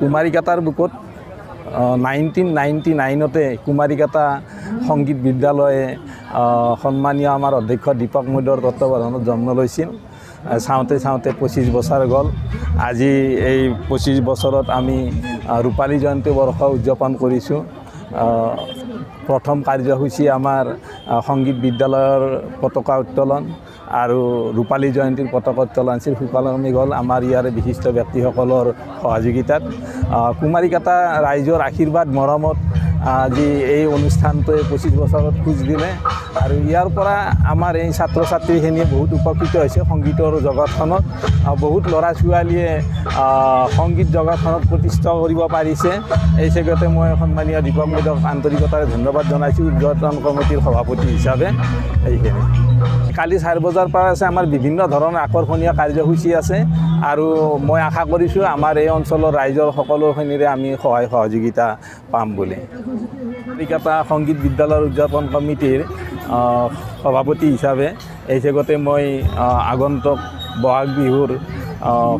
কুমাৰীকাটাৰ বুকত 1999তে কুমাৰীকাটা সংগীত বিদ্যালয়ে সন্মানীয় আমাৰ অধ্যক্ষ দীপক মৈদৰ তত্ত্বাৱধানত জন্ম লৈছিল। চাওঁতে 25 বছৰ গ'ল। আজি এই 25 বছৰত আমি ৰূপালী জয়ন্তী বৰ্ষ উদযাপন কৰিছোঁ। প্ৰথম কাৰ্যসূচী আমাৰ সংগীত বিদ্যালয়ৰ পতাকা উত্তোলন আৰু ৰূপালী জয়ন্তীৰ পতাকা উত্তোলন আছিল। সুকালমী গ'ল আমাৰ ইয়াৰে বিশিষ্ট ব্যক্তিসকলৰ সহযোগিতাত। কুমাৰীকাটা ৰাইজৰ আশীৰ্বাদ মৰমত আজি এই অনুষ্ঠানটোৱে 25 বছৰত খোজ দিলে আৰু ইয়াৰ পৰা আমাৰ এই ছাত্ৰ ছাত্ৰীখিনিয়ে বহুত উপকৃত হৈছে। সংগীতৰ জগতখনত বহুত ল'ৰা ছোৱালীয়ে সংগীত জগতখনত প্ৰতিষ্ঠা কৰিব পাৰিছে। এই চেগতে মই সন্মানীয় দীপক মৈদক আন্তৰিকতাৰে ধন্যবাদ জনাইছোঁ উদ্বোধন কমিটিৰ সভাপতি হিচাপে। এইখিনি কালি 4 বজাৰ পৰা আছে আমাৰ বিভিন্ন ধৰণৰ আকৰ্ষণীয় কাৰ্যসূচী আছে আৰু মই আশা কৰিছোঁ আমাৰ এই অঞ্চলৰ ৰাইজৰ সকলোখিনিৰে আমি সহায় সহযোগিতা পাম বুলি। কুমাৰীকাটা সংগীত বিদ্যালয়ৰ উদযাপন কমিটিৰ সভাপতি হিচাপে এই চেগতে মই আগন্তুক বহাগ বিহুৰ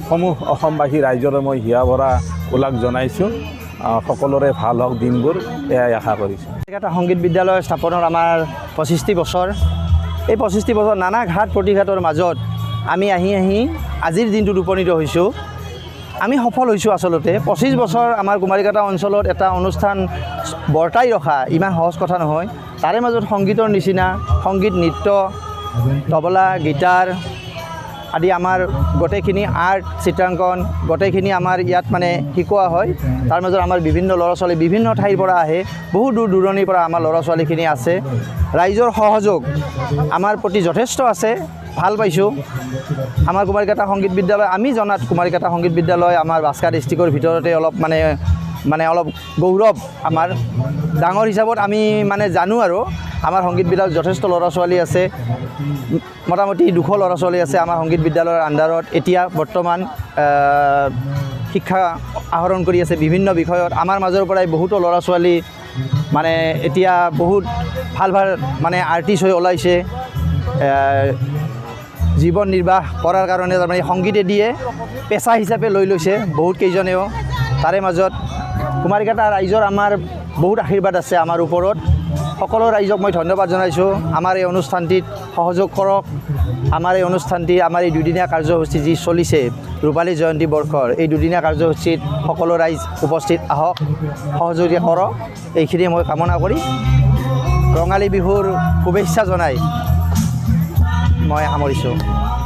সমূহ অসমবাসী ৰাইজৰে মই হিয়া ভৰা ওলাগ জনাইছোঁ। সকলোৰে ভাল হওক দিনবোৰ, এয়াই আশা কৰিছোঁ। কুমাৰীকাটা সংগীত বিদ্যালয় স্থাপনৰ আমাৰ 25টি বছৰ। এই 25টি বছৰ নানা ঘাট প্ৰতিঘাতৰ মাজত আমি আহি আজিৰ দিনটোত উপনীত হৈছোঁ। আমি সফল হৈছোঁ। আচলতে 25 বছৰ আমাৰ কুমাৰীকাটা অঞ্চলত এটা অনুষ্ঠান বৰ্তাই ৰখা ইমান সহজ কথা নহয়। তাৰে মাজত সংগীতৰ নিচিনা সংগীত, নৃত্য, তবলা, গীটাৰ আদি আমাৰ গোটেইখিনি আৰ্ট, চিত্ৰাংকন গোটেইখিনি আমাৰ ইয়াত মানে শিকোৱা হয়। তাৰ মাজত আমাৰ বিভিন্ন ল'ৰা ছোৱালী বিভিন্ন ঠাইৰ পৰা আহে, বহু দূৰ দূৰণিৰ পৰা আমাৰ ল'ৰা ছোৱালীখিনি আছে। ৰাইজৰ সহযোগ আমাৰ প্ৰতি যথেষ্ট আছে, ভাল পাইছোঁ। আমাৰ কুমাৰীকাটা সংগীত বিদ্যালয়, আমি জনাত কুমাৰীকাটা সংগীত বিদ্যালয় আমাৰ বাক্সা ডিষ্ট্ৰিক্টৰ ভিতৰতে অলপ মানে অলপ গৌৰৱ। আমাৰ ডাঙৰ হিচাপত আমি মানে জানো আৰু আমাৰ সংগীত বিদ্যালয়ত যথেষ্ট ল'ৰা ছোৱালী আছে। মোটামুটি 200 ল'ৰা ছোৱালী আছে আমাৰ সংগীত বিদ্যালয়ৰ আণ্ডাৰত এতিয়া বৰ্তমান শিক্ষা আহৰণ কৰি আছে বিভিন্ন বিষয়ত। আমাৰ মাজৰ পৰাই বহুতো ল'ৰা ছোৱালী মানে এতিয়া বহুত ভাল মানে আৰ্টিষ্ট হৈ ওলাইছে। জীৱন নিৰ্বাহ কৰাৰ কাৰণে তাৰমানে সংগীতে দিয়ে পেচা হিচাপে লৈ লৈছে বহুত কেইজনেও। তাৰে মাজত কুমাৰীকাটা ৰাইজৰ আমাৰ বহুত আশীৰ্বাদ আছে আমাৰ ওপৰত। সকলো ৰাইজক মই ধন্যবাদ জনাইছোঁ। আমাৰ এই অনুষ্ঠানটিত সহযোগ কৰক। আমাৰ এই অনুষ্ঠানটি, আমাৰ এই দুদিনীয়া কাৰ্যসূচী যি চলিছে ৰূপালী জয়ন্তী বৰ্ষৰ, এই দুদিনীয়া কাৰ্যসূচীত সকলো ৰাইজ উপস্থিত আহক, সহযোগিতা কৰক, এইখিনি মই কামনা কৰি ৰঙালী বিহুৰ শুভেচ্ছা জনাই মই সামৰিছোঁ।